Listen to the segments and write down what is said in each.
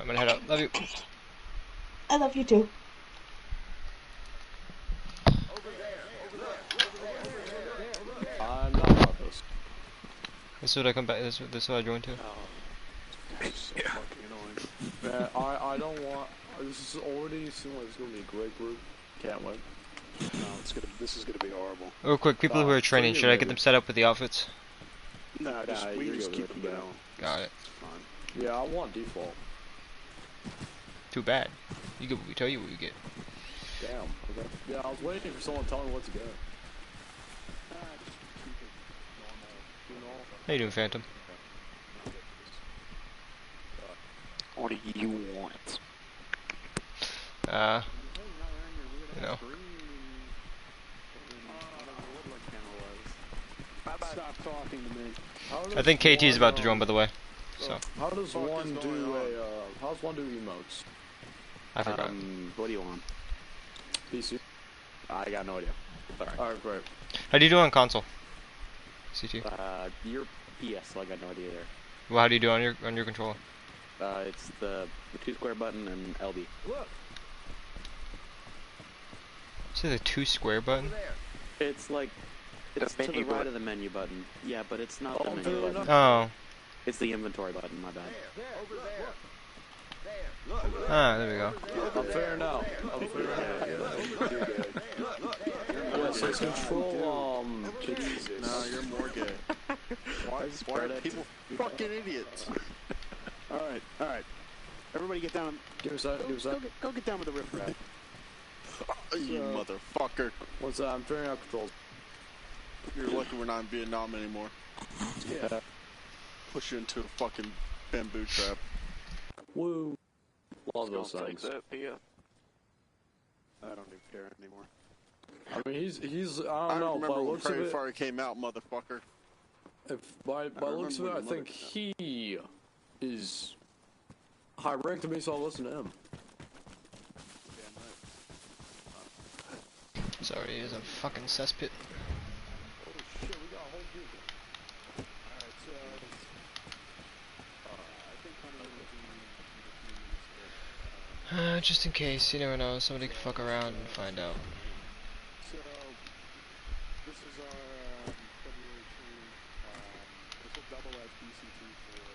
I'm gonna head out. Love you. I love you too. I'm not about this. This is what I come back. This is what I joined to. So fucking annoying. Man, I don't want. This is already seeming like it's gonna be a great group. Can't wait. No, this is gonna be horrible. Real quick, people who are training, should I get them set up with the outfits? No, we can just keep them down. Got it. It's fine. Yeah, I want default. Too bad. You get what we tell you what we get. Damn. Okay. Yeah, I was waiting for someone to tell me what to get. How you doing, Phantom? What do you want? You know. Stop talking to me. I think KT is about to join, by the way. So. How does one do how does one do emotes? I forgot. What do you want? PC? I got no idea. Sorry. Alright, great. How do you do on console? CT. Your PS, so I got no idea there. Well, how do you do on your controller? It's the 2 square button and LB. Look. Say the 2 square button. It's like it's to the right of the menu button. Yeah, but it's not the menu button. Oh. It's the inventory button. My bad. Ah, there we go. I'm fair now. I'm fair now. Yeah, so it's control, Jesus. No, you're more gay. Why are people fucking idiots? Alright. Everybody get down. Give us that, give us that. Go get down with the riffraff. You motherfucker. What's that? I'm figuring out controls. You're lucky we're not in Vietnam anymore. Yeah. Push you into a fucking bamboo trap. Woo. Love those things. I don't even care anymore. I mean, he's. I don't I know. remember By when looks of Prairie it, Fire came out, motherfucker. by looks of it, I think he is high ranked to me, so I'll listen to him. Sorry, it is a fucking cesspit. Just in case, you never know, somebody could fuck around and find out. So, this is our February training. This will double as BCT for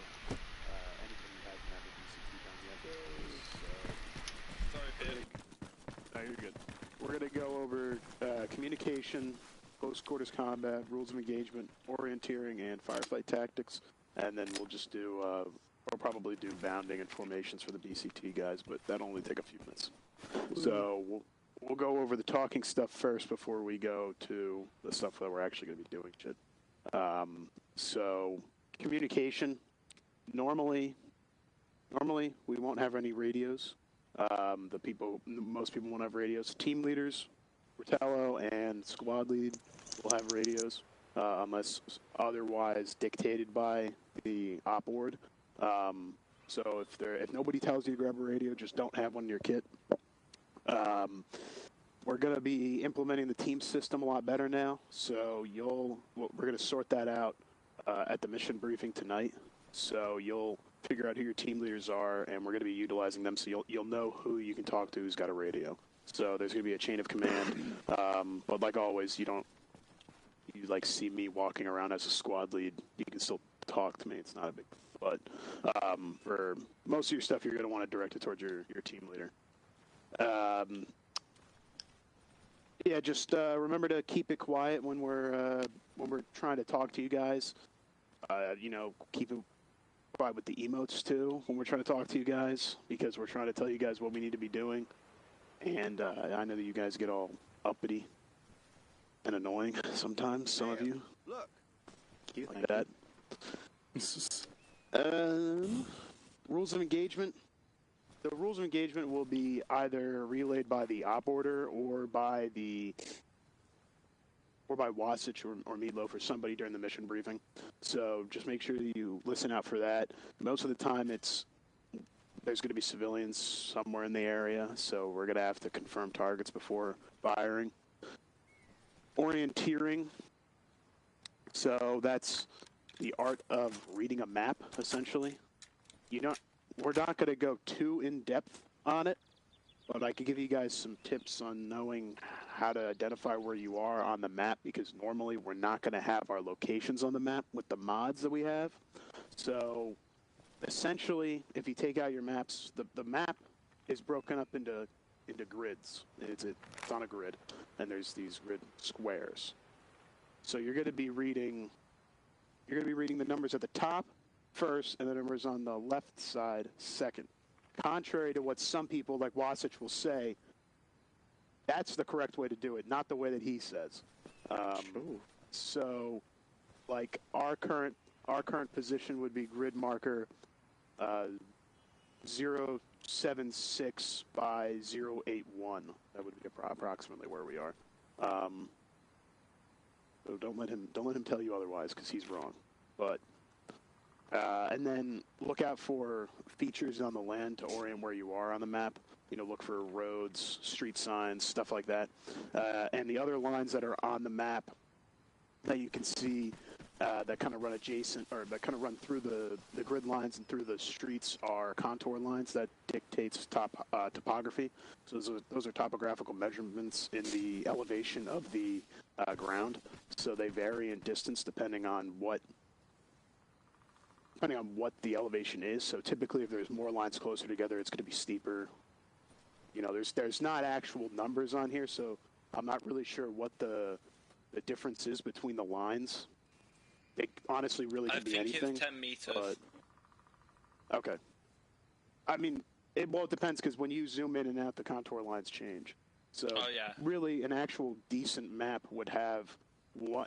anybody who hasn't had the BCT done yet. No, you're good. We're going to go over communication, close quarters combat, rules of engagement, orienteering, and firefight tactics. And then we'll just do, we'll probably do bounding and formations for the BCT guys, but that'll only take a few minutes. So we'll go over the talking stuff first before we go to the stuff that we're actually going to be doing shit. So communication, normally we won't have any radios. Most people won't have radios. Team leaders, Rotello and squad lead will have radios, unless otherwise dictated by the op board. So if nobody tells you to grab a radio, just don't have one in your kit. We're going to be implementing the team system a lot better now, so we're going to sort that out at the mission briefing tonight. So you'll figure out who your team leaders are, and we're going to be utilizing them, so you'll know who you can talk to who's got a radio. So there's going to be a chain of command, but like always, you like see me walking around as a squad lead, you can still talk to me. It's not a big, but for most of your stuff, you're going to want to direct it towards your team leader. Yeah, just remember to keep it quiet when we're trying to talk to you guys. Keep it quiet with the emotes too when we're trying to talk to you guys, because we're trying to tell you guys what we need to be doing. And I know that you guys get all uppity and annoying sometimes. Some of you. Look. Like that. Rules of engagement. The rules of engagement will be either relayed by the op order or by Wasich or Meatloaf or somebody during the mission briefing. So just make sure that you listen out for that. Most of the time there's going to be civilians somewhere in the area, so we're going to have to confirm targets before firing. Orienteering. So that's the art of reading a map, essentially. we're not going to go too in-depth on it, but I could give you guys some tips on knowing how to identify where you are on the map, because normally we're not going to have our locations on the map with the mods that we have. So essentially, if you take out your maps, the map is broken up into grids. It's on a grid, and there's these grid squares. So you're going to be reading the numbers at the top first, and the numbers on the left side second. Contrary to what some people like Wasich will say, that's the correct way to do it, not the way that he says. So, like our current position would be grid marker 076 by 081. That would be approximately where we are. So don't let him tell you otherwise, because he's wrong. But and then look out for features on the land to orient where you are on the map. You know, look for roads, street signs, stuff like that. And the other lines that are on the map that you can see that kind of run adjacent, or that kind of run through the grid lines and through the streets are contour lines that dictates topography. So those are topographical measurements in the elevation of the ground. So they vary in distance depending on what the elevation is. So typically, if there's more lines closer together, it's going to be steeper. You know, there's not actual numbers on here, so I'm not really sure what the difference is between the lines. It honestly really could be anything. I think it's 10 meters. But, okay. I mean, it depends, because when you zoom in and out, the contour lines change. So really, an actual decent map would have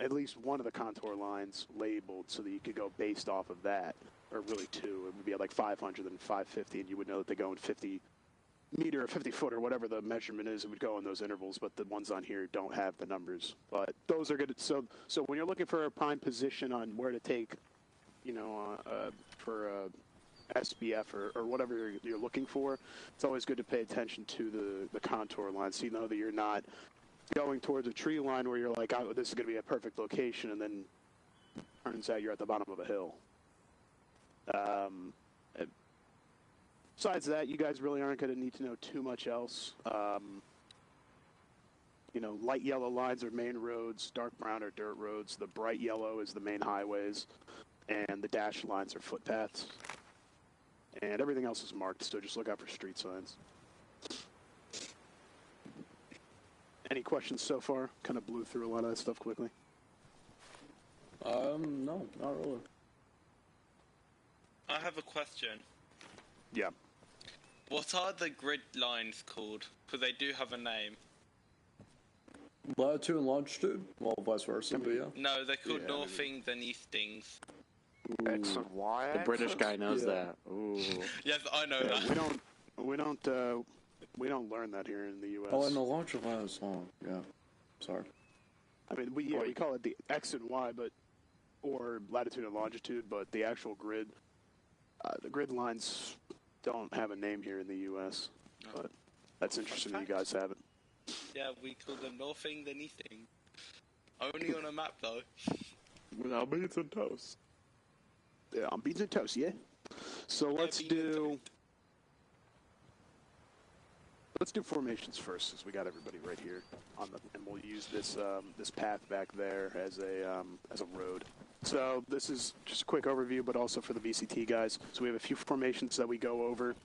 at least one of the contour lines labeled, so that you could go based off of that, or really two. It would be at like 500 and 550, and you would know that they go in 50 meter or 50 foot or whatever the measurement is. It would go in those intervals, but the ones on here don't have the numbers. But those are good. So when you're looking for a prime position on where to take, you know, for SBF or whatever you're looking for, it's always good to pay attention to the contour lines, so you know that you're not going towards a tree line where you're like, oh, this is going to be a perfect location, and then turns out you're at the bottom of a hill. Besides that, you guys really aren't going to need to know too much else. You know, light yellow lines are main roads, dark brown are dirt roads, the bright yellow is the main highways, and the dashed lines are footpaths. And everything else is marked, so just look out for street signs. Any questions so far? Kind of blew through a lot of that stuff quickly. No, not really. I have a question. Yeah. What are the grid lines called? Because they do have a name. Latitude and longitude? Well, vice versa, but yeah. No, they're called northings and eastings. X and Y. The British guy knows that. Ooh. Yes, I know that. We don't learn that here in the U.S. Oh, and the longitude line is long. Yeah. Sorry. I mean, we call it the X and Y, or latitude and longitude, but the actual grid, the grid lines don't have a name here in the U.S. But that's interesting that you guys have it. Yeah, we call them northing and easting. Only on a map, though. Without beans and toast. Yeah, on beans and toast, yeah. So let's do formations first, since we got everybody right here and we'll use this this path back there as a road. So this is just a quick overview, but also for the VCT guys. So we have a few formations that we go over.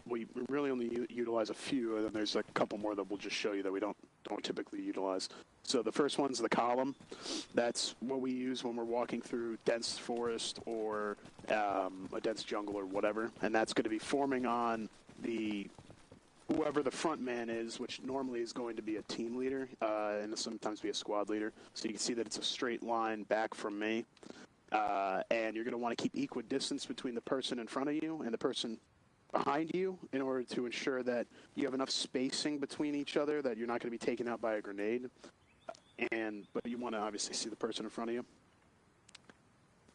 We really only utilize a few, and then there's a couple more that we'll just show you that we don't typically utilize. So the first one's the column. That's what we use when we're walking through dense forest or a dense jungle or whatever, and that's going to be forming on whoever the front man is, which normally is going to be a team leader, and sometimes be a squad leader. So you can see that it's a straight line back from me. And you're going to want to keep equal distance between the person in front of you and the person behind you in order to ensure that you have enough spacing between each other that you're not going to be taken out by a grenade. But you want to obviously see the person in front of you.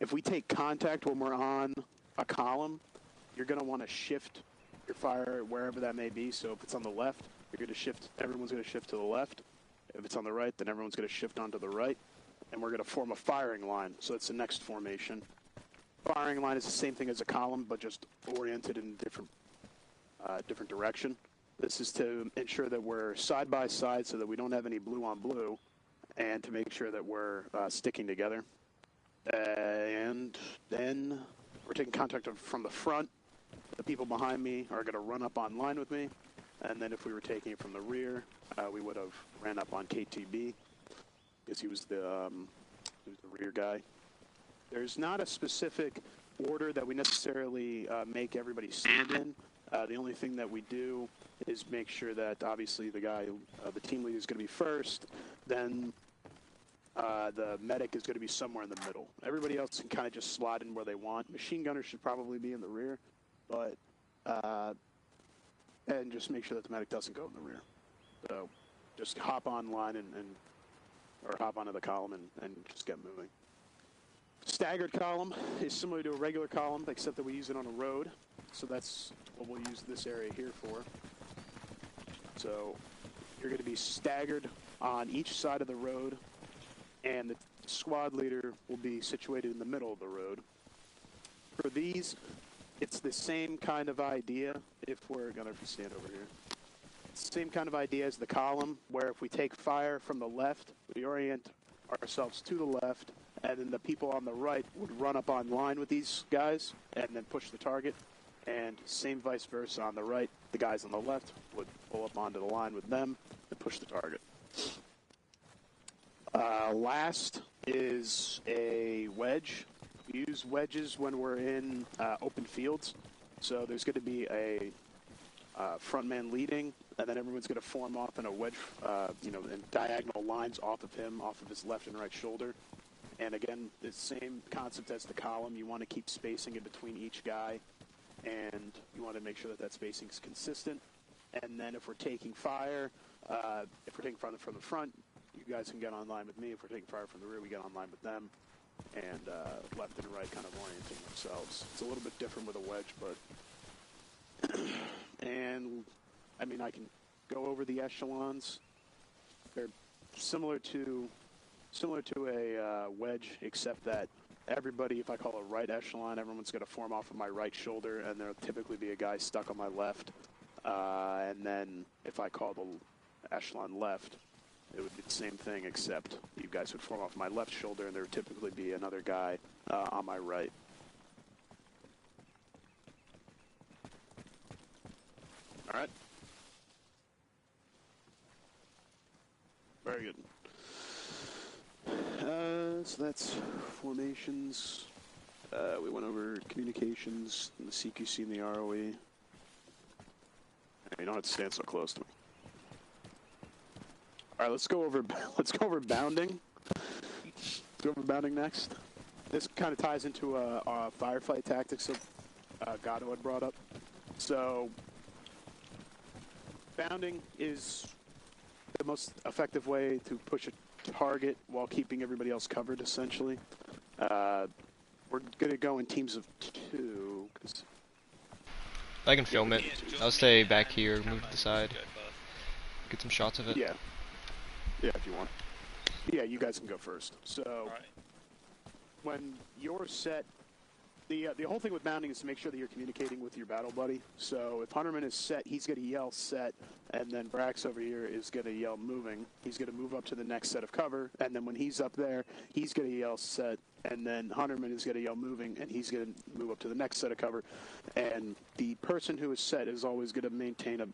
If we take contact when we're on a column, you're going to want to shift your fire wherever that may be. So if it's on the left, everyone's going to shift to the left. If it's on the right, then everyone's going to shift onto the right. And we're going to form a firing line. So that's the next formation. firing line is the same thing as a column, but just oriented in different direction. This is to ensure that we're side by side so that we don't have any blue on blue, and to make sure that we're sticking together. And then we're taking contact from the front. The people behind me are going to run up on line with me. And then if we were taking it from the rear, we would have ran up on KTB, because he was the rear guy. There's not a specific order that we necessarily make everybody stand in. The only thing that we do is make sure that obviously the team leader is going to be first, then the medic is going to be somewhere in the middle. Everybody else can kind of just slide in where they want. Machine gunner should probably be in the rear, but and just make sure that the medic doesn't go in the rear. So just hop on line or hop onto the column and just get moving. Staggered column is similar to a regular column, except that we use it on a road. So that's what we'll use this area here for. So you're going to be staggered on each side of the road, and the squad leader will be situated in the middle of the road. For these, it's the same kind of idea. If we're going to stand over here, same kind of idea as the column, where if we take fire from the left, we orient ourselves to the left, and then the people on the right would run up on line with these guys and then push the target. And same vice versa on the right, the guys on the left would pull up onto the line with them and push the target. Last is a wedge. We use wedges when we're in open fields. So there's going to be a front man leading, and then everyone's going to form off in a wedge, in diagonal lines off of him, off of his left and right shoulder. And again, the same concept as the column. You want to keep spacing in between each guy, and you want to make sure that that spacing is consistent. And then if we're taking fire, if we're taking fire from the front, you guys can get on line with me. If we're taking fire from the rear, we get on line with them. And left and right kind of orienting themselves. It's a little bit different with a wedge, but... and, I mean, I can go over the echelons. They're similar to a wedge, except that everybody, if I call a right echelon, everyone's going to form off of my right shoulder, and there'll typically be a guy stuck on my left. And then if I call the echelon left, it would be the same thing, except you guys would form off my left shoulder, and there would typically be another guy on my right. All right. Very good. So that's formations. We went over communications, and the CQC and the ROE. You don't have to stand so close to me. All right, let's go over bounding. Let's go over bounding next. This kind of ties into our firefight tactics that Gatto had brought up. So, bounding is the most effective way to push a target while keeping everybody else covered, essentially. We're going to go in teams of 2. I can film it. I'll stay back here, move to the side, get some shots of it. Yeah. Yeah, if you want. Yeah, you guys can go first. So, when you're set, the whole thing with bounding is to make sure that you're communicating with your battle buddy. So, if Hunterman is set, he's going to yell set, and then Brax over here is going to yell moving. He's going to move up to the next set of cover, and then when he's up there, he's going to yell set, and then Hunterman is going to yell moving, and he's going to move up to the next set of cover. And the person who is set is always going to maintain a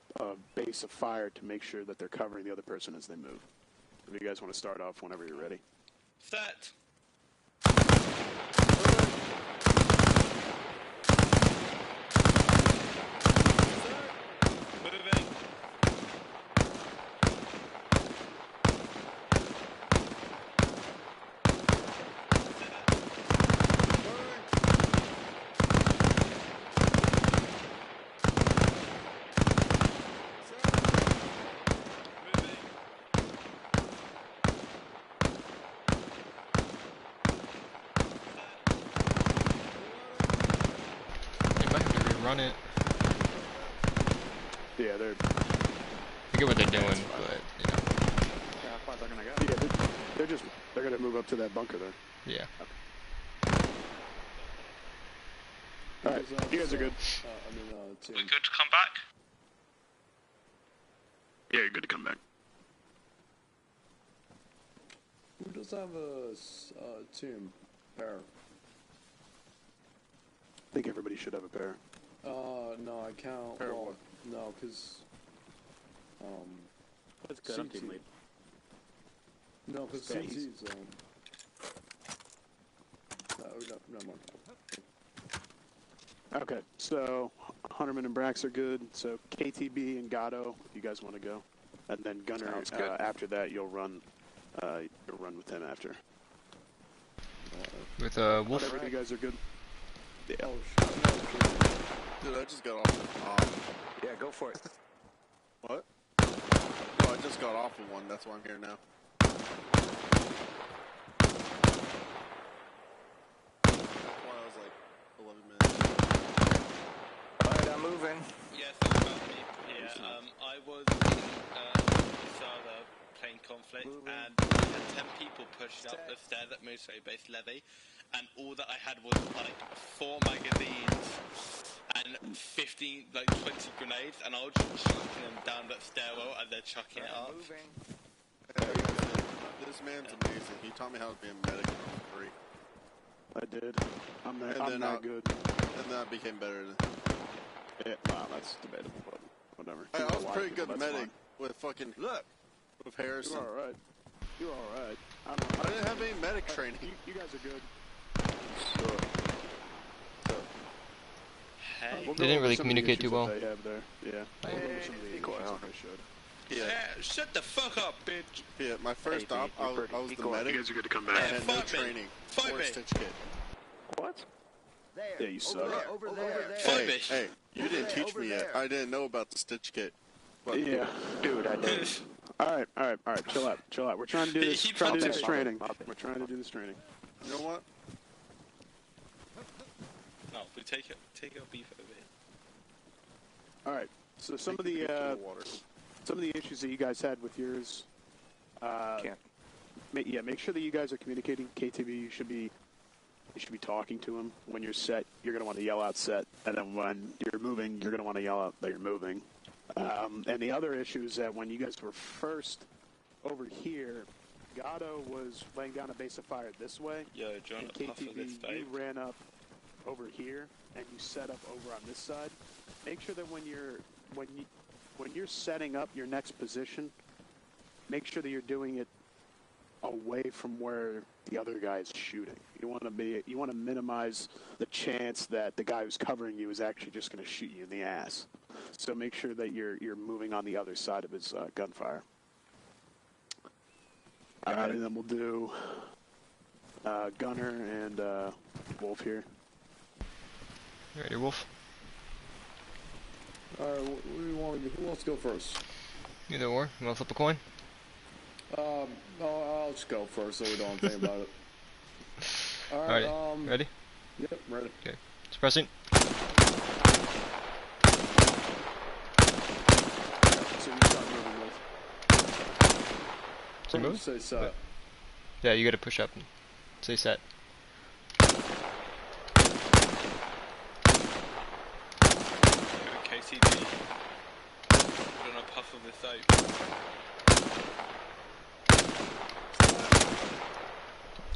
base of fire to make sure that they're covering the other person as they move. If you guys want to start off whenever you're ready. Set. Moving. Run it. Yeah, they're... I get what they're doing, but, you know. Yeah, how far they're gonna go? Yeah, they're gonna move up to that bunker there. Yeah. Alright, you guys are good. Tim. We're good to come back? Yeah, you're good to come back. Who does have a team pair? I think everybody should have a pair. No, I can't. Pair Well, what? no, because That's good. I'm team lead. No, because Space. CT's never mind. Okay, so Hunterman and Brax are good. So KTB and Gatto, if you guys want to go, and then Gunner. Sounds good. After that, you'll run with him after. With Wolf. Whatever, you guys are good. Yeah. Oh shit! Dude, I just got off. Yeah, go for it. What? No, I just got off of one. That's why I'm here now. That's why I was like 11 minutes. Alright, I'm moving. Yes, it's about me. Yeah, I was in Sada playing Conflict, and we had 10 people pushed up the stairs at Military Base Levy, and all that I had was like 4 magazines and 15, like 20 grenades, and I was just chucking them down that stairwell and they're chucking it up. Moving. Hey, this man's amazing. He taught me how to be a medic for free. I did. I'm And that then good. And then I became better. Yeah, wow, that's debatable, but whatever. Hey, I was A lot pretty of people, good that's medic with fucking with Harrison. Fine. You're all right. You're all right. I didn't have any medic training. You guys are good. Hey. We'll go They didn't over really some of the communicate too issues well. that they have there. Yeah. We'll go over some of the issues that they should. Yeah. Shut the fuck up, bitch! Yeah, my first Hey, op, I was the Igor. medic. You guys are good to come I back. had no Fight me. training Fight or me. stitch kit. What? There. Yeah, you suck. Over there. Fight me. Hey, you didn't teach me yet. I didn't know about the stitch kit. But Yeah. Dude, I did. All right. Chill out. We're trying to do this. He Trying to do popped this it. training. We're trying to do this training. you know what? No, we take our beef over here. All right. So some of Take the it to water. some of the issues that you guys had with yours. Can't. Make sure that you guys are communicating. KTV, you should be talking to him when you're set. You're gonna want to yell out set, and then when you're moving, you're gonna want to yell out that you're moving. And the other issue is that when you guys were first over here, Gatto was laying down a base of fire this way, Yo, do you and want a puff of this KTV, vape? you ran up over here, and you set up over on this side. Make sure that when you're setting up your next position, make sure that you're doing it away from where the other guy is shooting. You want to minimize the chance that the guy who's covering you is actually just going to shoot you in the ass. So make sure that you're moving on the other side of his gunfire. And then we'll do Gunner and Wolf here. Ready, Wolf? Alright, what do you want to do? Who wants to go first? Either or. You want to flip a coin? I'll just go first so we don't think about it. Alright. Alright, Ready? Yep, ready. Okay. Suppressing. So you start moving with. So move? Say set. Yeah, you gotta push up and say set. KCD. Doing a puff of this vape.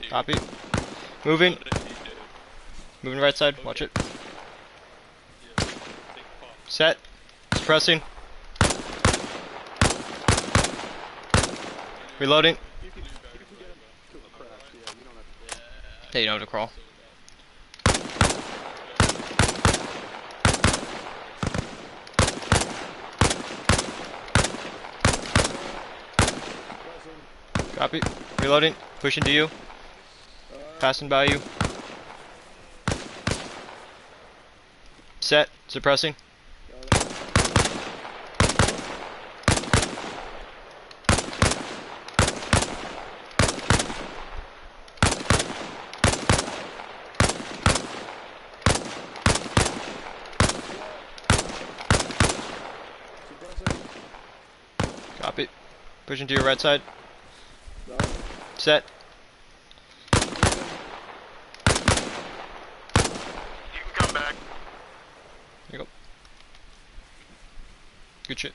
Dude, Copy. Moving. what did you do? Moving right side. Watch it. Yeah, big puff. Set. Suppressing. Reloading. You can get him to a crash. Yeah, you don't have to. Yeah, you don't have to crawl. Copy. Reloading. Pushing to you. Passing by you. Set. Suppressing. Copy. Pushing to your right side. Set. You can come back. Good shit.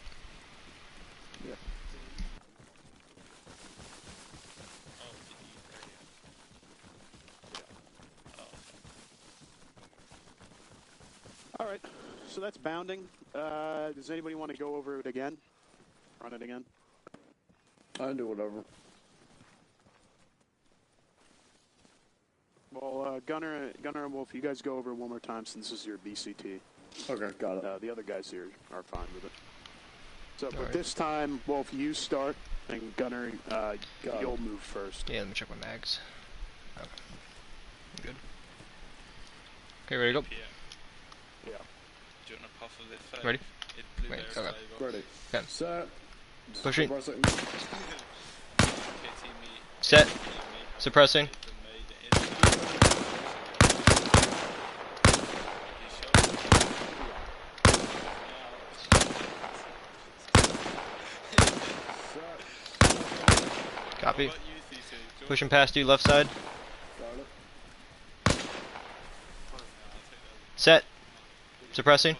Alright, so that's bounding. Does anybody want to go over it again? Run it again? I can do whatever. Well, Gunner and Wolf, you guys go over it one more time since this is your BCT. Okay, got it. The other guys here are fine with it. So, but Alright. this time, Wolf, you start, and Gunner, you'll move first. Yeah, let me check my mags. Oh. I'm good. Okay, ready to go? Yeah. Do you want a puff of this first? Ready? It's blueberry Wait, okay. flavour. Ready. Okay. Set. Pushing. Suppressing. Kitty meat, Set. kitty meat, Suppressing. it's amazing. Copy. What you see, so Pushing past you, left side. Got it. Set. Suppressing.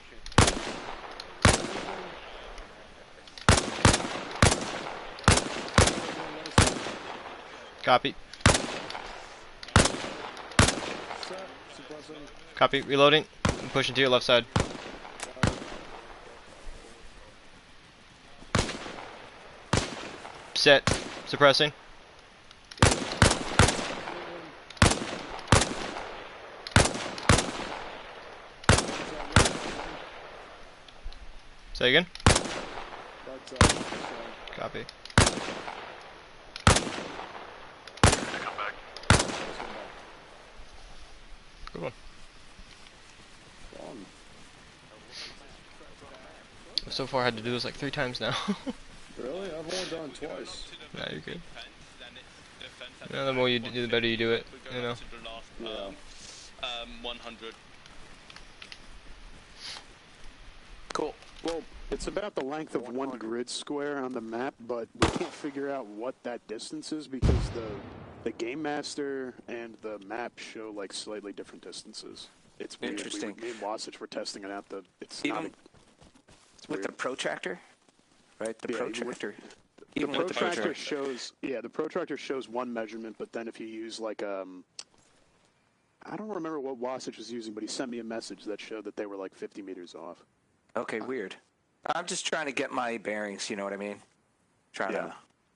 Copy. Set. Suppressing. Copy. Reloading. I'm pushing to your left side. Set. Suppressing. Say again. That's Copy. Good one. fun. So far, I had to do this like 3 times now. Really? I've only done it twice. Nah, you're good. fence, then it's the fence at Yeah, the more you do, the better you do it. we You go know. up to the last 100. Cool. Well, it's about the length of one grid square on the map, but we can't figure out what that distance is because the Game Master and the map show like slightly different distances. It's weird. Interesting. Me and Wasich were testing it out. It's Even not. It's with weird. the protractor, right? The Yeah, protractor. The Even with the protractor protractor. shows, the protractor shows one measurement, but then if you use like I don't remember what Wasich was using, but he sent me a message that showed that they were like 50 meters off. Okay, weird. I'm just trying to get my bearings. You know what I mean? Trying to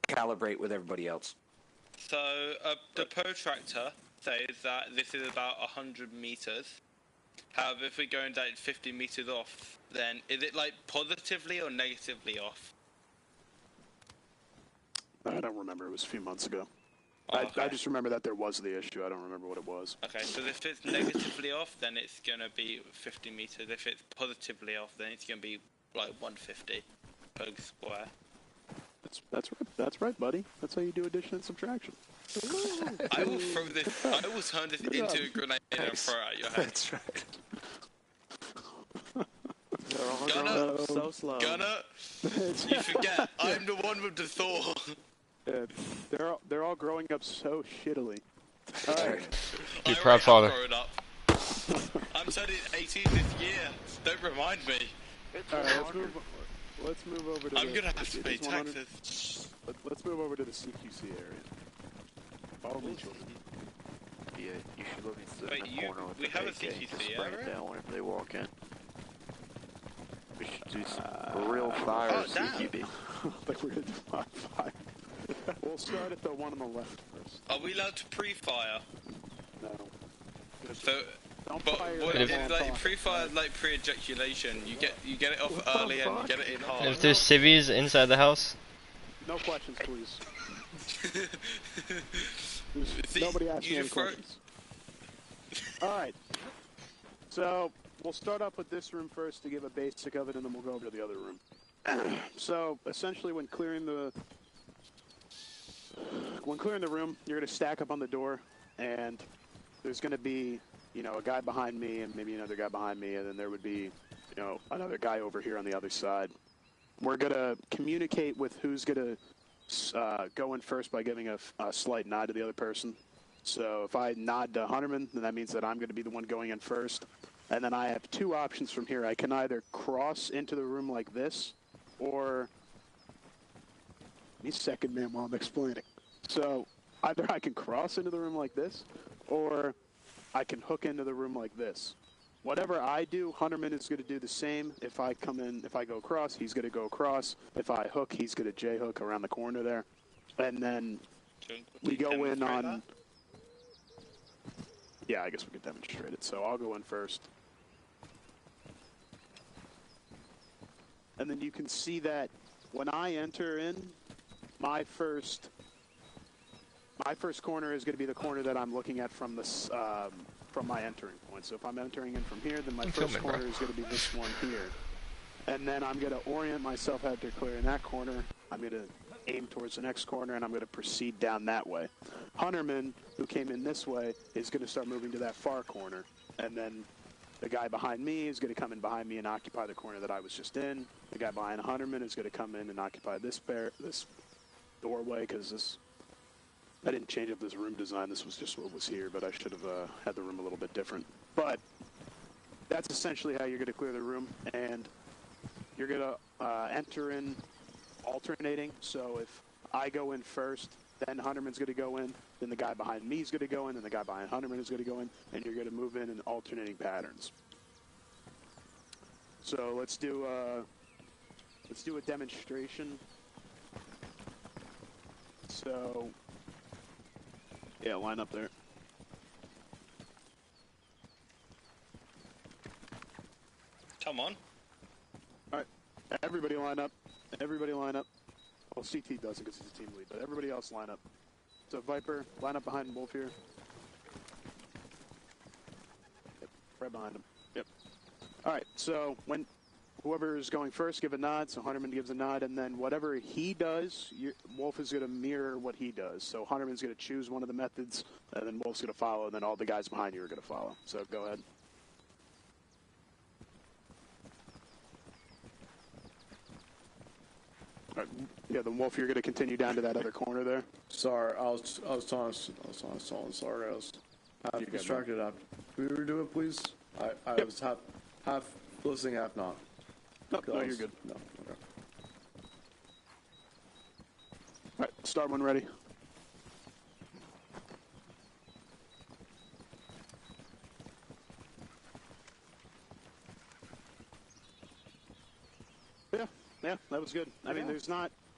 calibrate with everybody else. So the protractor says that this is about 100 meters. However, if we're going down 50 meters off, then is it like positively or negatively off? I don't remember. It was a few months ago. Oh, I okay. just remember that there was the issue. I don't remember what it was. Okay, so if it's negatively off, then it's gonna be 50 meters. If it's positively off, then it's gonna be like 150 per square. That's right, buddy. That's how you do addition and subtraction. I will throw this. I will turn this into a grenade and throw it at your head. That's right. They're all Gunner, going up so slow. Gunner, you forget I'm the one with the Thor. Yeah, they're all growing up so shittily. All right. Your I proud already have father. grown up. I'm turning 18 this year. Don't remind me. All right, let's move over to I'm the, gonna have to it pay is 100 taxes. Let's move over to the CQC area. Follow me, children. Yeah, you should let me sit Wait, in the corner with we the have a AK to CQC spray area? it down whenever they walk in. We should do some real fire damn. CQB. Like we're gonna do fire. We'll start at the one on the left first. Are we allowed to pre-fire? No. So, Don't but fire what it is while I'm like talking. pre-fire like pre-ejaculation? You get it off early and you get it in If hard. there's civvies inside the house, No questions, please. See, Nobody asked me you any throw- questions. All right. So we'll start off with this room first to give a basic of it, and then we'll go over to the other room. So essentially, when clearing the room, you're going to stack up on the door, and there's going to be, a guy behind me, and maybe another guy behind me, and then there would be, another guy over here on the other side. We're going to communicate with who's going to go in first by giving a slight nod to the other person. So if I nod to Hunterman, then that means that I'm going to be the one going in first. And then I have two options from here. I can either cross into the room like this, or me second man while I'm explaining. So either I can cross into the room like this, or I can hook into the room like this. Whatever I do, Hunterman is going to do the same. If I come in, if I go across, he's going to go across. If I hook, he's going to J-hook around the corner there. And then we go in on... Yeah, I guess we could demonstrate it. So I'll go in first. And then you can see that when I enter in, my first corner is going to be the corner that I'm looking at from this from my entering point. So if I'm entering in from here, then my first corner is going to be this one here. And then I'm going to orient myself after clearing that corner. I'm going to aim towards the next corner, and I'm going to proceed down that way. Hunterman, who came in this way, is going to start moving to that far corner. And then the guy behind me is going to come in behind me and occupy the corner that I was just in. The guy behind Hunterman is going to come in and occupy this doorway, because I didn't change up this room design. This was just what was here, but I should have had the room a little bit different. But that's essentially how you're going to clear the room, and you're going to enter in alternating. So if I go in first, then Hunterman's going to go in, then the guy behind me is going to go in, and the guy behind Hunterman is going to go in, and you're going to move in alternating patterns. So let's do a demonstration. So yeah, line up there. Come on. All right, everybody line up. Everybody line up. Well, CT doesn't because he's a team lead, but everybody else line up. So Viper, line up behind Wolf here. Yep, right behind him. Yep. All right, so when whoever is going first, give a nod. So Hunterman gives a nod, and then whatever he does, Wolf is going to mirror what he does. So Hunterman's going to choose one of the methods, and then Wolf's going to follow, and then all the guys behind you are going to follow. So go ahead. All right. Yeah, then Wolf, you're going to continue down to that other corner there. Sorry, I was telling sorry, I was half distracted. Can we redo it, please? I was half listening, half not. No, you're good. No, okay. All right, start when ready. Yeah, that was good. I mean,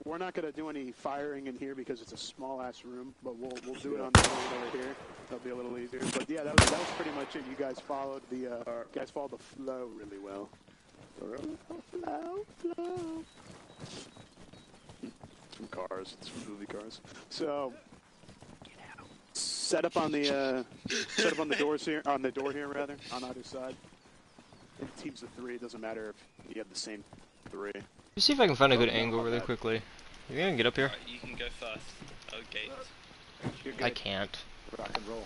we're not going to do any firing in here because it's a small ass room, but we'll do it on the road over here. That'll be a little easier. But yeah, that was pretty much it. You guys followed the flow really well. Flow. Some cars, some movie cars. So set up on the doors here, on the door here rather, on either side. In teams of 3, it doesn't matter if you have the same 3. Let's see if I can find a good angle really quickly. You gonna get up here? Right, you can go first. Okay. I can't. Rock and roll.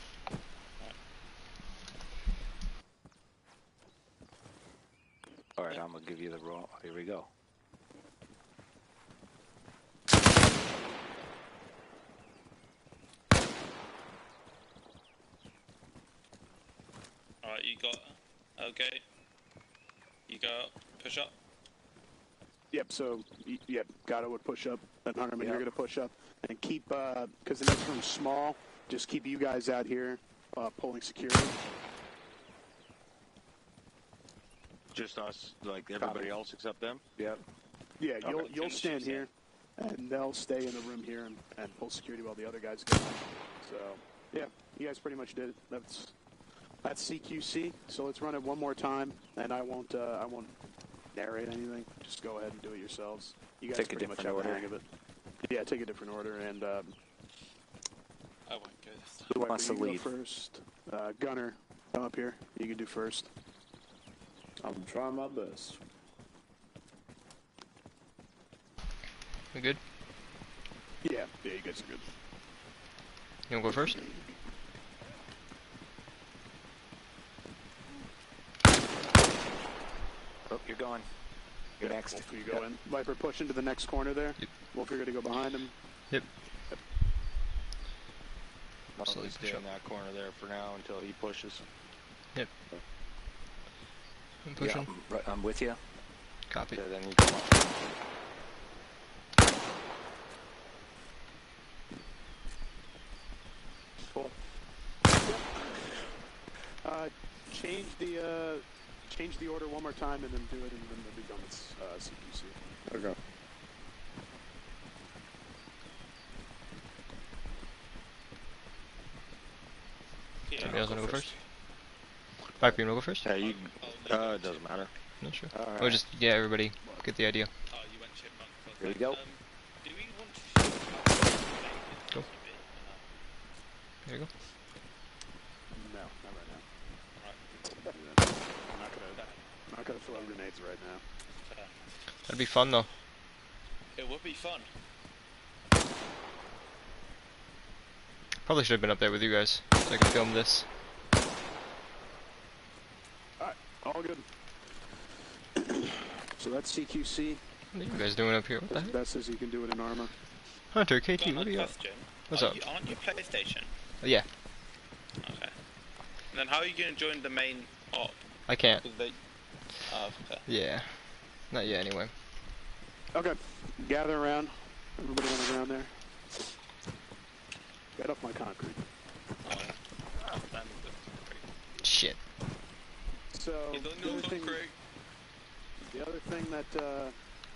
Alright, I'm gonna give you the roll. Here we go. Alright, you got... Okay. You go up, push up. Yep, so, yep, Gato would push up, and Hunterman, you're going to push up, and keep, because the next room's small, just keep you guys out here, pulling security. Just us, like everybody else except them? Yep. Yeah, you'll stand here, and they'll stay in the room here and pull security while the other guys go. So, yeah, you guys pretty much did it. That's CQC, so let's run it one more time, and I won't narrate anything. Just go ahead and do it yourselves. You guys pretty much have the hang of it. Yeah, take a different order, and I won't go this time. Who wants to lead? Go first. Gunner, come up here. You can do first. I'm trying my best. We good? Yeah, you guys are good. You wanna go first? Oh, you're going. You're next. Wolf, you go in. Viper, push into the next corner there. Yep. Wolf, you're going to go behind him. Yep. I'll stay in that corner there for now until he pushes. Yep. I'm pushing. Yeah, I'm with you. Copy. Okay, then you come up. Cool. Change the order one more time and then do it, and then they'll be done with CQC. Okay. Yeah, You guys wanna go first? Piper, you wanna go first? Yeah, you. It doesn't matter. No, sure. All Or right. just, yeah, everybody get the idea. Oh, you went chipmunk first. Here we go. Do we want to Go. There you go. No, not right now. Right. I'm not gonna throw grenades right now. That'd be fun though. It would be fun. Probably should have been up there with you guys, so I can film this. Alright, all good. So that's CQC. What are you guys doing up here? What the As heck? best as you can do it in armor. Hunter, KT, Got what a are you up? question. What's up? Aren't you PlayStation? Yeah, Okay. And then how are you going to join the main op? I can't. Because they... Oh, okay. Yeah. Not yet, anyway. Okay, gather around. Everybody on the ground there. Get off my concrete. Oh, then Shit. So, he's on the your other thing, concrete. the other thing that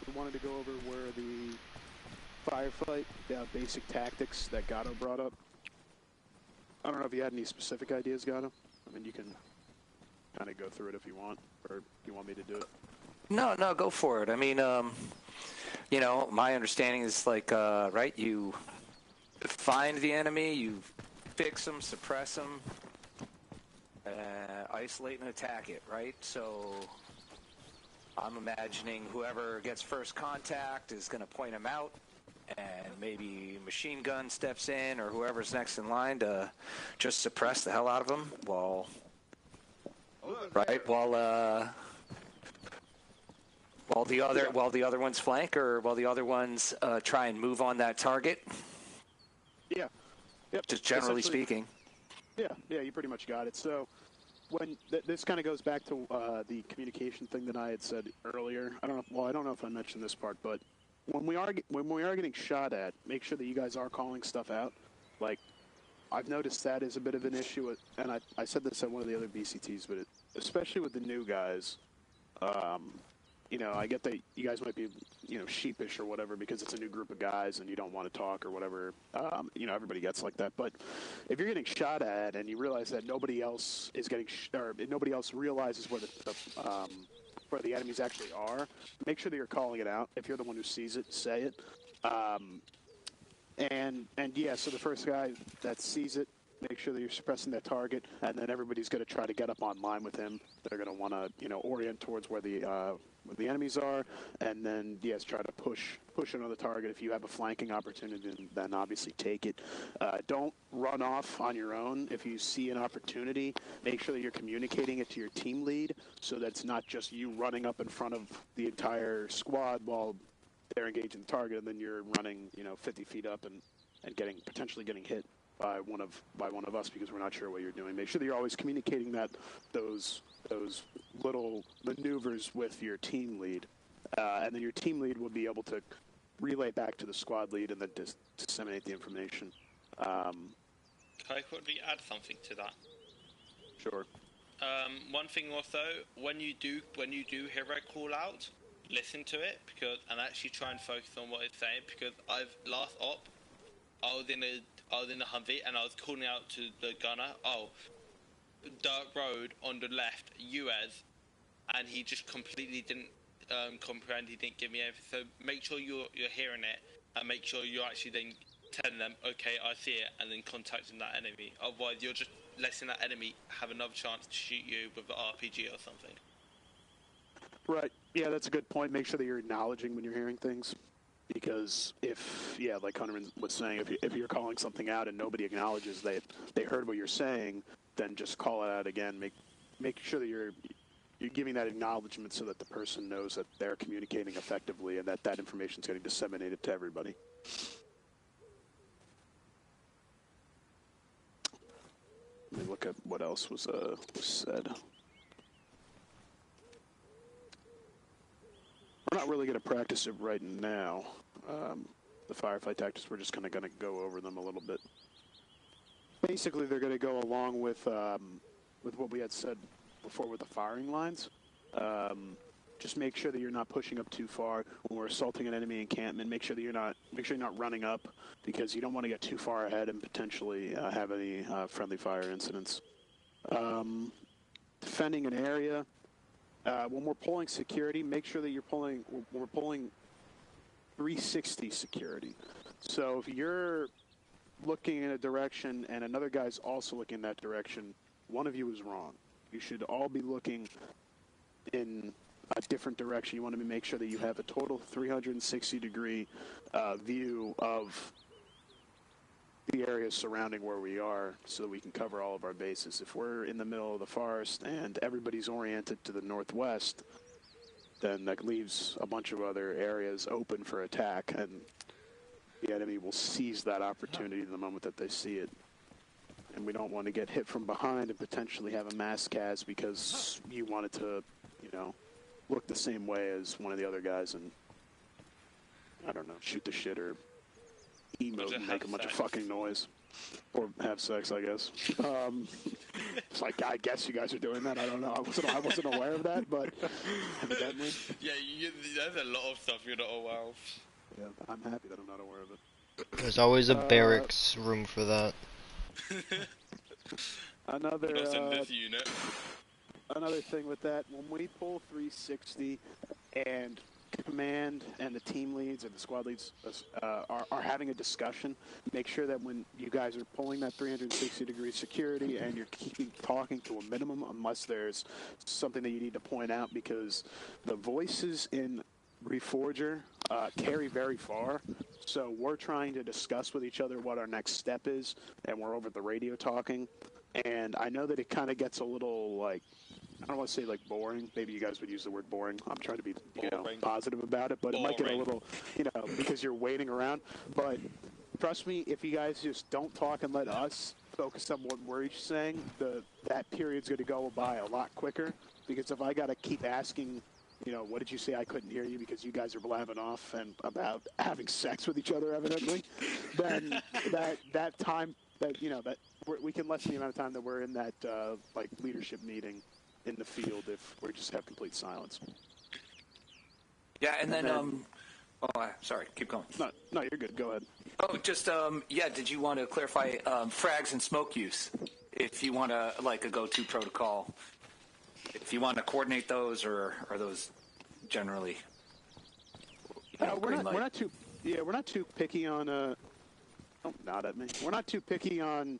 we wanted to go over were the firefight, basic tactics that Gatto brought up. I don't know if you had any specific ideas, Gatto. I mean, you can kind of go through it if you want, or you want me to do it. No, go for it. I mean, you know, my understanding is like, right, you find the enemy, you fix them, suppress them, isolate and attack it, right? So I'm imagining whoever gets first contact is going to point them out, and maybe machine gun steps in, or whoever's next in line to just suppress the hell out of them while the other ones flank, or while the other ones try and move on that target. Yeah. Yep. Just generally Essentially- speaking. Yeah, you pretty much got it. So, when this kind of goes back to the communication thing that I had said earlier. I don't know if I mentioned this part, but when we are getting shot at, make sure that you guys are calling stuff out. Like, I've noticed that is a bit of an issue, and I said this at one of the other BCTs, but especially with the new guys. You know, I get that you guys might be, you know, sheepish or whatever because it's a new group of guys and you don't want to talk or whatever. You know, everybody gets like that. But if you're getting shot at and you realize that nobody else is getting, or nobody else realizes where where the enemies actually are, make sure that you're calling it out. If you're the one who sees it, say it. And yeah, so the first guy that sees it, make sure that you're suppressing that target, and then everybody's going to try to get up online with him. They're going to want to, you know, orient towards where the enemies are, and then yes, try to push another target. If you have a flanking opportunity, then obviously take it. Don't run off on your own. If you see an opportunity, make sure that you're communicating it to your team lead, so that it's not just you running up in front of the entire squad while they're engaging the target, and then you're running, you know, 50 feet up and potentially getting hit by one of us because we're not sure what you're doing. Make sure that you're always communicating those little maneuvers with your team lead, and then your team lead will be able to relay back to the squad lead and then disseminate the information. Can I quickly add something to that? Sure. One thing also, when you do hear a call out, listen to it and actually try and focus on what it's saying, because last op, I was in a Humvee and I was calling out to the gunner, dark road on the left, US, and he just completely didn't comprehend. He didn't give me anything. So make sure you're hearing it, and make sure you're actually then telling them, okay, I see it, and then contacting that enemy. Otherwise, you're just letting that enemy have another chance to shoot you with an RPG or something. Right. Yeah, that's a good point. Make sure that you're acknowledging when you're hearing things. Because like Hunter was saying, if you're calling something out and nobody acknowledges they heard what you're saying, then just call it out again. Make sure that you're giving that acknowledgement so that the person knows that they're communicating effectively and that information is getting disseminated to everybody. Let me look at what else was said. We're not really going to practice it right now. The firefight tactics, we're just kind of going to go over them a little bit. basically they're going to go along with what we had said before with the firing lines. Just make sure that you're not pushing up too far when we're assaulting an enemy encampment. Make sure you're not running up, because you don't want to get too far ahead and potentially have any friendly fire incidents. Defending an area. When we're pulling security, make sure that when we're pulling 360 security. So if you're looking in a direction and another guy's also looking in that direction, one of you is wrong. You should all be looking in a different direction. You want to make sure that you have a total 360-degree view of the areas surrounding where we are, so that we can cover all of our bases. If we're in the middle of the forest and everybody's oriented to the northwest, then that leaves a bunch of other areas open for attack, and the enemy will seize that opportunity the moment that they see it. And we don't want to get hit from behind and potentially have a mass cast because you wanted to, look the same way as one of the other guys and, I don't know, shoot the shit or emote and make a bunch of fucking noise. Or have sex, I guess. It's like, I guess you guys are doing that. I don't know. I wasn't aware of that, but evidently. Yeah, there's a lot of stuff you're not aware of. Yeah, I'm happy that I'm not aware of it. There's always a barracks room for that. Another Not in this unit. Another thing with that, when we pull 360 and command and the team leads and the squad leads are having a discussion, make sure that when you guys are pulling that 360-degree security and you're keeping talking to a minimum unless there's something that you need to point out, because the voices in Reforger carry very far. So we're trying to discuss with each other what our next step is, and we're over the radio talking. And I know that it kind of gets a little, like, I don't want to say, like, boring. Maybe you guys would use the word boring. I'm trying to be, positive about it. But it might get a little, because you're waiting around. But trust me, if you guys just don't talk and let us focus on what we're each saying, that period's going to go by a lot quicker. Because if I got to keep asking, what did you say? I couldn't hear you because you guys are blabbing off and about having sex with each other, evidently, then that time, that we can lessen the amount of time that we're in that leadership meeting in the field if we just have complete silence. Yeah, and then sorry, keep going. No, you're good. Go ahead. Oh, just did you want to clarify frags and smoke use? If you want to a go-to protocol, if you want to coordinate those, or are those generally? We're not too picky on. Don't nod at me. We're not too picky on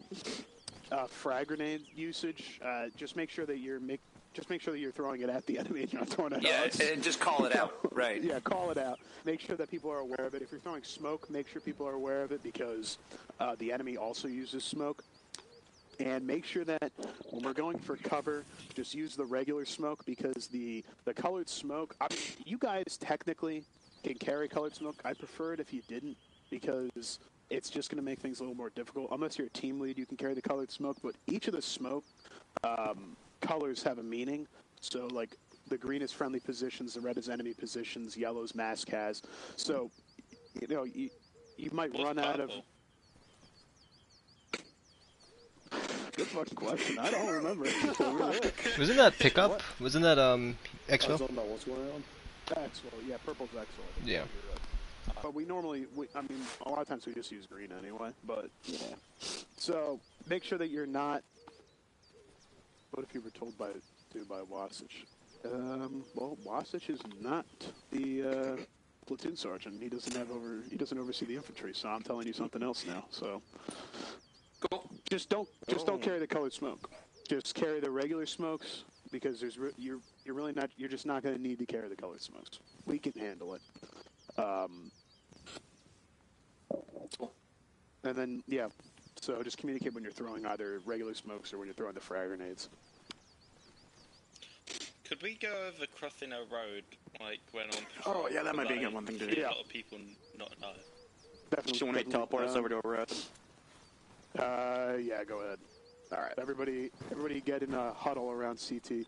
frag grenade usage. Just make sure that you're throwing it at the enemy and you're not throwing it at us. Yeah, and just call it out. Right. Yeah, call it out. Make sure that people are aware of it. If you're throwing smoke, make sure people are aware of it, because the enemy also uses smoke. And make sure that when we're going for cover, just use the regular smoke, because the colored smoke, you guys technically can carry colored smoke. I prefer it if you didn't, because it's just going to make things a little more difficult. Unless you're a team lead, you can carry the colored smoke, but each of the smoke colors have a meaning. So, like, the green is friendly positions, the red is enemy positions, yellow is mask has. So, you might run out of... Good fucking question. I don't remember. Wasn't that pickup? Wasn't that Expo? What's going on? Expo, yeah, purple's Expo. Yeah. But we normally, a lot of times we just use green anyway. But yeah. So make sure that you're not. What if you were told by Wasich? Well, Wasich is not the platoon sergeant. He doesn't oversee the infantry. So I'm telling you something else now. So. Cool. Just don't carry the colored smoke. Just carry the regular smokes, because you're just not going to need to carry the colored smokes. We can handle it. And then so just communicate when you're throwing either regular smokes or when you're throwing the frag grenades. Could we go over crossing a road when on patrol? Oh yeah, that might be a good one thing to do. A lot of people not know. Definitely. So when they teleport us over to a road. Yeah, go ahead. All right, everybody get in a huddle around CT.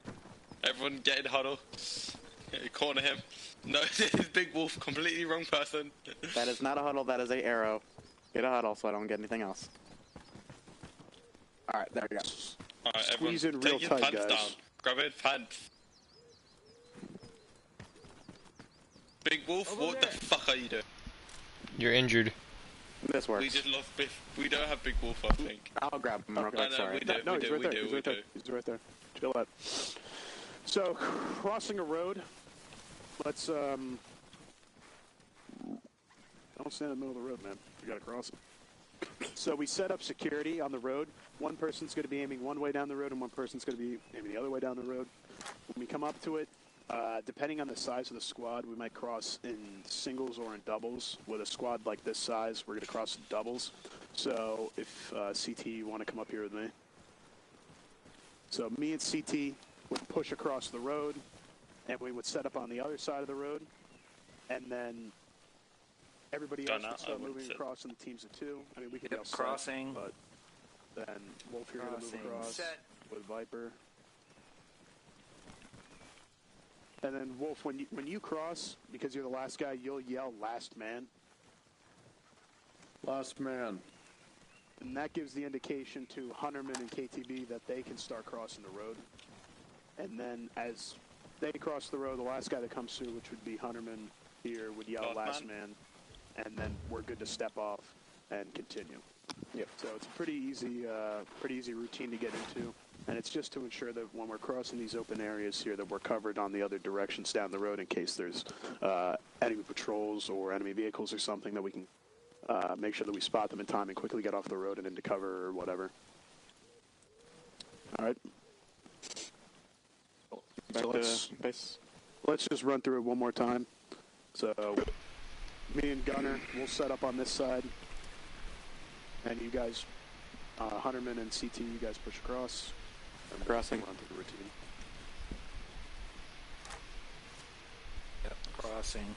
Everyone get in a huddle. Corner him. No, this is Big Wolf. Completely wrong person. That is not a huddle. That is a arrow. Get a huddle so I don't get anything else. All right, there we go. Alright, Squeeze everyone, in real take your tight, pants guys. down. Grab his pants. Big Wolf, what the fuck are you doing? You're injured. This works. We just lost Biff. We don't have Big Wolf, I think. I'll grab him real quick, no, sorry. we do, No, we he's do, right we there. do, He's we right do. there. He's right there. Chill out. So, crossing a road. Let's, don't stand in the middle of the road, man. We gotta cross it. So we set up security on the road. One person's going to be aiming one way down the road, and one person's going to be aiming the other way down the road. When we come up to it, depending on the size of the squad, we might cross in singles or in doubles. With a squad like this size, we're going to cross in doubles. So if CT, you want to come up here with me. So me and CT would push across the road, and we would set up on the other side of the road, and then everybody else would start moving across in the teams of two. I mean, we could go crossing, but then Wolf, you're going to move across with Viper. And then Wolf, when you cross, because you're the last guy, you'll yell "last man." Last man. And that gives the indication to Hunterman and KTB that they can start crossing the road. And then as they cross the road, the last guy that comes through, which would be Hunterman here, would yell "last man," and then we're good to step off and continue. Yep. So it's a pretty easy routine to get into, and it's just to ensure that when we're crossing these open areas here, that we're covered on the other directions down the road in case there's enemy patrols or enemy vehicles or something, that we can make sure that we spot them in time and quickly get off the road and into cover or whatever. All right. Back So to base. let's just run through it one more time. So me and Gunner will set up on this side, and you guys, Hunterman and CT, you guys push across. And Crossing. Run through the routine. Yep, crossing.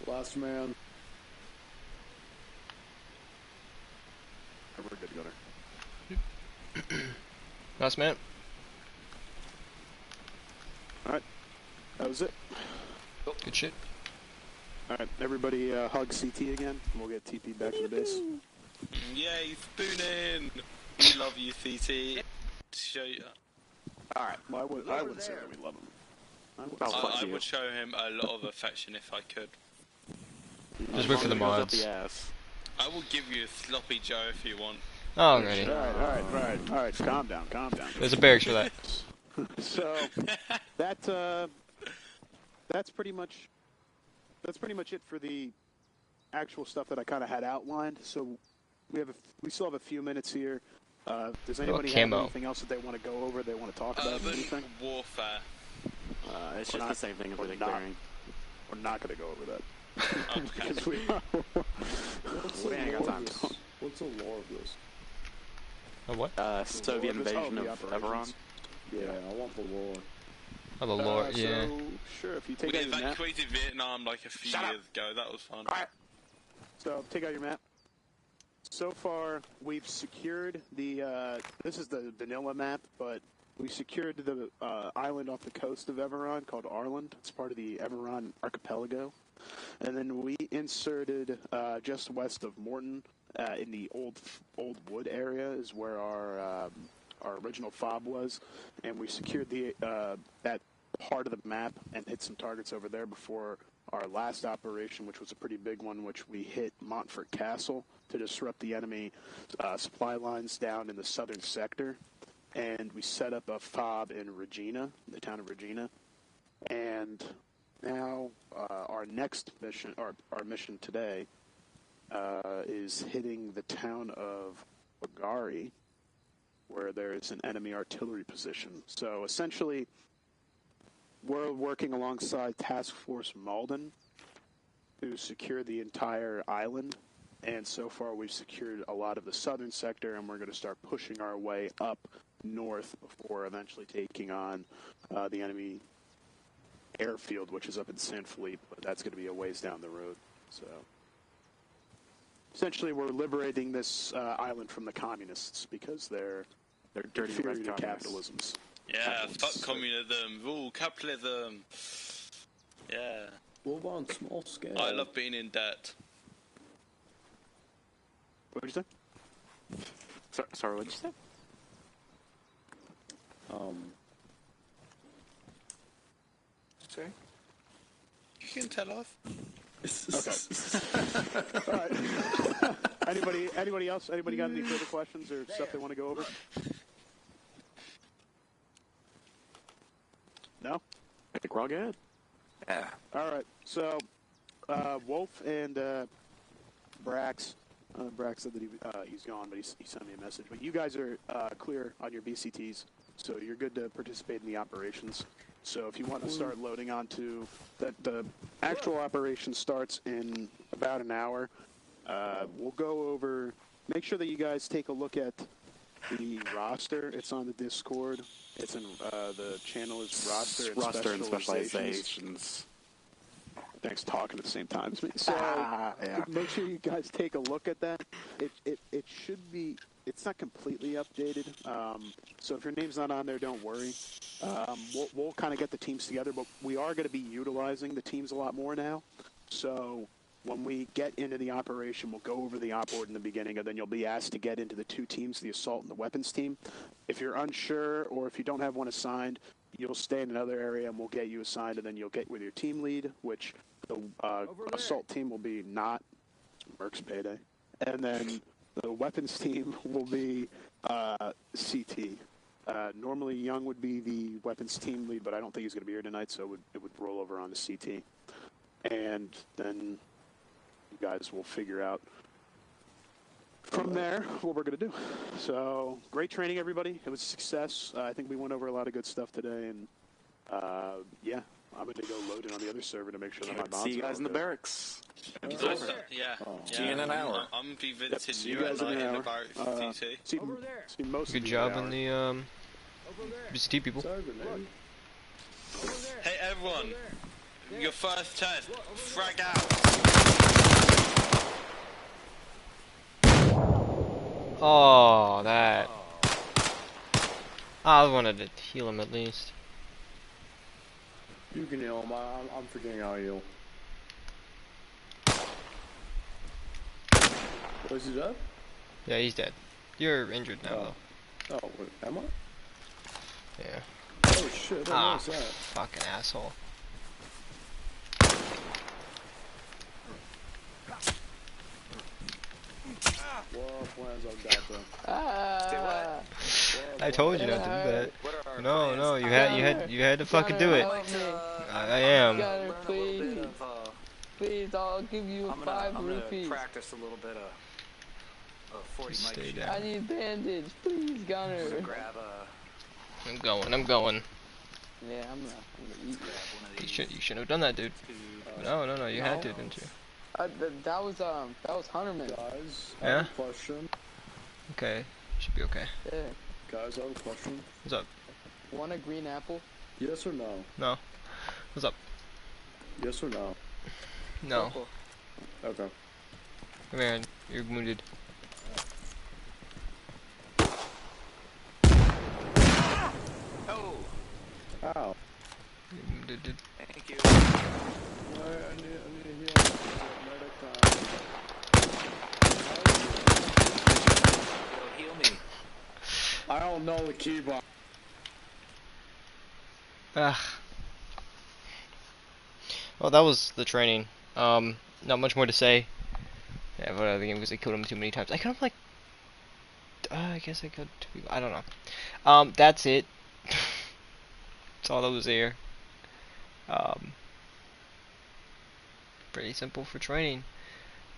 Last man. We're good, Gunner. Last man. All right, that was it. Good shit. All right, everybody hug CT again. We'll get TP back to the base. Yay, spooning! We love you, CT. Show you. All right, well, I wouldn't say that we love him. I would show him a lot of affection if I could. Just wait for the mods. I will give you a sloppy Joe if you want. Alrighty. All right. Calm down. There's a barracks for that. So that's pretty much it for the actual stuff that I kind of had outlined. So we still have a few minutes here. Does anybody have anything else that they want to go over? They want to talk about anything? Warfare. It's just the same thing as the clearing. We're not going to go over that. Okay. we ain't got time. What's the lore of this? A what? Soviet invasion of Everon. Yeah, I want the lore. Oh, the lore, yeah. So, sure, if you take We out your map. evacuated Vietnam like a few years ago. That was fun. All right. So take out your map. So far, we've secured the. This is the vanilla map, but we secured the island off the coast of Everon called Arland. It's part of the Everon archipelago. And then we inserted just west of Morton, in the old wood area, is where our original fob was, and we secured the that part of the map and hit some targets over there before our last operation, which was a pretty big one, which we hit Montfort Castle to disrupt the enemy supply lines down in the southern sector, and we set up a fob in Regina, the town of Regina, and now our next mission, or our mission today, is hitting the town of Bagari, where there is an enemy artillery position. So essentially, we're working alongside Task Force Malden to secure the entire island, and so far we've secured a lot of the southern sector, and we're going to start pushing our way up north before eventually taking on the enemy airfield, which is up in Saint Philippe, but that's going to be a ways down the road. So essentially, we're liberating this island from the communists because they're dirty inferior to red capitalism's. Yeah, fuck communism. Rule capitalism. Yeah. Move on small scale. I love being in debt. What did you say? Sorry, what'd you say? Sorry? You can tell off. Okay. All right. Anybody else? Anybody got any further questions or stuff they want to go over? No? I think we're all good. Yeah. All right. So, Wolf and Brax. Brax said that he's gone, but he sent me a message. But you guys are clear on your BCTs, so you're good to participate in the operations. So if you want to start loading onto the actual operation starts in about an hour. We'll go over. Make sure that you guys take a look at the roster. It's on the Discord. It's in the channel is roster and specializations. Thanks, talking at the same time as me. So Yeah. make sure you guys take a look at that. It should be. It's not completely updated. So if your name's not on there, don't worry. We'll kind of get the teams together, but we are going to be utilizing the teams a lot more now. So when we get into the operation, we'll go over the op board in the beginning, and then you'll be asked to get into the two teams, the assault and the weapons team. If you're unsure or if you don't have one assigned, you'll stay in another area, and we'll get you assigned, and then you'll get with your team lead, which the assault team will be not Merc's payday. And then the weapons team will be CT. Normally, Young would be the weapons team lead, but I don't think he's going to be here tonight, so it would roll over on to CT. And then you guys will figure out from there what we're going to do. So, great training, everybody. It was a success. I think we went over a lot of good stuff today, and yeah, I'm going to go load it on the other server to make sure that my bombs See you are guys in the okay. barracks. Yeah. See you in an hour. I'm be visiting See you you guys at in night an in the hour. barracks TT. See most Good of you job in on an hour. the BCT people. Hey everyone, your first turn, frag out. Oh, that. I wanted to heal him at least. You can heal him. I'm forgetting how to heal. Was he dead? Yeah, he's dead. You're injured now, though. Oh, wait, am I? Yeah. Oh shit, I noticed that. Fucking asshole. Well, plans I've got though. Say what? I told you not to do that. What are our No, plans? no, you had to fucking do it. I am. Learn a little please. bit of, Please, I'll give you I'm 5 gonna rupees. practice a little bit of 40 Just mic stay shit. down. I need bandage, please, Gunner. So grab a I'm going. Yeah, I'm gonna eat. grab one of these. You shouldn't have done that, dude. No, you had to, didn't you? That was Hunterman. Guys, I Yeah? have a question. Okay, should be okay. Yeah. Guys, I have a question. What's up? Want a green apple? Yes or no? No. What's up? Yes or no? No. Okay. Come here, you're wounded. Oh, Ow. You're wounded, dude. thank you. I need to heal. Medic time. Yo, heal me. I don't know the keyboard. Ugh. Well, that was the training. Not much more to say. Yeah, but because I killed him too many times. I killed him like. I guess I killed 2 people. I don't know. That's it. That's all that was there. Pretty simple for training.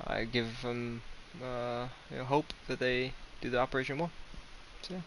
I give them hope that they do the operation well. So yeah.